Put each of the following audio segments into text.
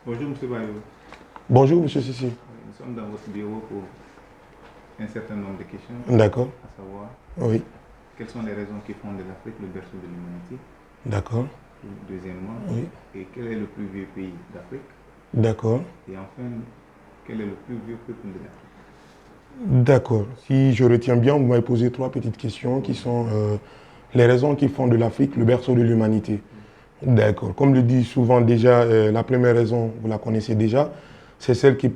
Bonjour, M. Bayo. Bonjour, M. Sissi. Nous sommes dans votre bureau pour un certain nombre de questions. D'accord. À savoir, oui. Quelles sont les raisons qui font de l'Afrique le berceau de l'humanité? D'accord. Deuxièmement, oui. Et quel est le plus vieux pays d'Afrique? D'accord. Et enfin, quel est le plus vieux peuple de l'Afrique? D'accord. Si je retiens bien, vous m'avez posé 3 petites questions qui sont les raisons qui font de l'Afrique le berceau de l'humanité. D'accord. Comme le dit souvent déjà, la première raison, vous la connaissez déjà, c'est celle qui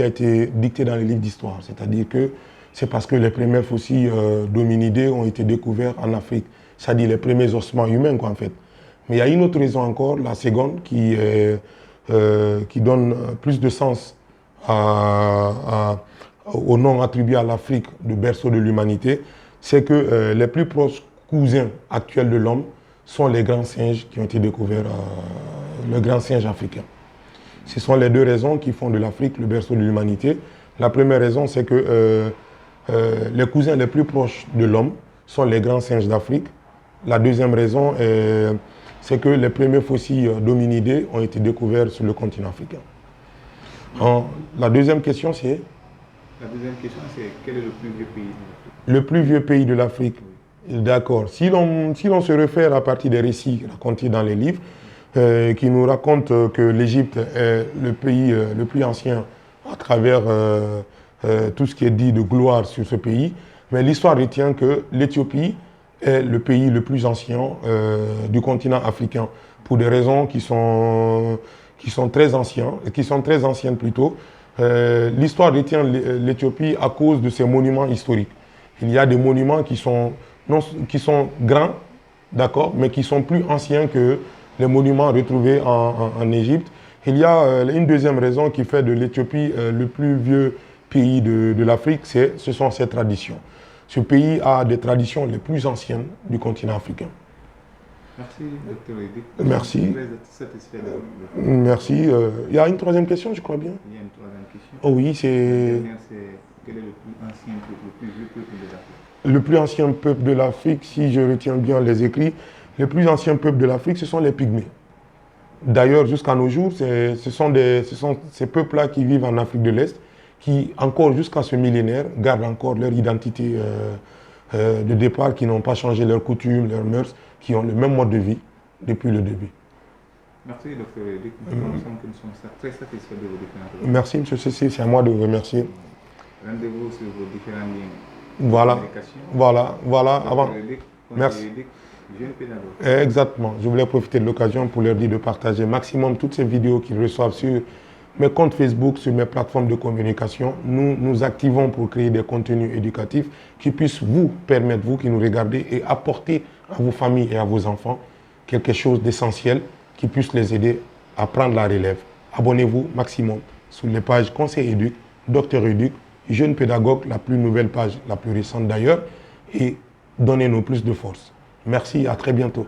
a été dictée dans les livres d'histoire. C'est-à-dire que c'est parce que les premiers fossiles d'hominidés ont été découverts en Afrique. C'est-à-dire les premiers ossements humains, quoi, en fait. Mais il y a une autre raison encore, la seconde, qui donne plus de sens au nom attribué à l'Afrique de berceau de l'humanité, c'est que les plus proches cousins actuels de l'homme sont les grands singes qui ont été découverts, le grand singe africain. Ce sont les deux raisons qui font de l'Afrique le berceau de l'humanité. La première raison, c'est que les cousins les plus proches de l'homme sont les grands singes d'Afrique. La deuxième raison, c'est que les premiers fossiles d'hominidés ont été découverts sur le continent africain. La deuxième question, c'est... La deuxième question, c'est quel est le plus vieux pays de l'Afrique? Le plus vieux pays de l'Afrique. Oui. D'accord. Si l'on se réfère à partir des récits racontés dans les livres, qui nous racontent que l'Égypte est le pays le plus ancien à travers tout ce qui est dit de gloire sur ce pays, mais l'histoire retient que l'Éthiopie est le pays le plus ancien du continent africain, pour des raisons qui sont très anciennes plutôt. L'histoire retient l'Éthiopie à cause de ses monuments historiques. Il y a des monuments qui sont grands, d'accord, mais qui sont plus anciens que les monuments retrouvés en Égypte. Il y a une deuxième raison qui fait de l'Éthiopie le plus vieux pays de l'Afrique, ce sont ses traditions. Ce pays a des traditions les plus anciennes du continent africain. Merci, Dr. Edick. Merci. Je suis très satisfait de votre... Merci. Il y a une troisième question, je crois bien. Il y a une troisième question. Oh oui, c'est... La dernière, c'est quel est le plus ancien peuple, le plus vieux peuple de l'Afrique? Le plus ancien peuple de l'Afrique, si je retiens bien les écrits, les plus anciens peuples de l'Afrique, ce sont les Pygmées. D'ailleurs, jusqu'à nos jours, ce sont ces peuples-là qui vivent en Afrique de l'Est, qui, encore jusqu'à ce millénaire, gardent encore leur identité de départ, qui n'ont pas changé leurs coutumes, leurs mœurs, qui ont le même mode de vie depuis le début. Merci, Dr. Edick. Nous sommes très satisfaits de vos différentes réponses. Merci, M. Cécile, c'est à moi de vous remercier. Rendez-vous sur vos différents liens voilà. de communication. Voilà. Avant. Edick, merci. Edick, jeune pédagogue. Exactement. Je voulais profiter de l'occasion pour leur dire de partager maximum toutes ces vidéos qu'ils reçoivent sur mes comptes Facebook, sur mes plateformes de communication. Nous activons pour créer des contenus éducatifs qui puissent vous permettre, vous qui nous regardez, et apporter à vos familles et à vos enfants quelque chose d'essentiel qui puisse les aider à prendre la relève. Abonnez-vous maximum sur les pages Conseil Éduc, Dr Éduc, Jeune Pédagogue, la plus nouvelle page, la plus récente d'ailleurs, et donnez-nous plus de force. Merci, à très bientôt.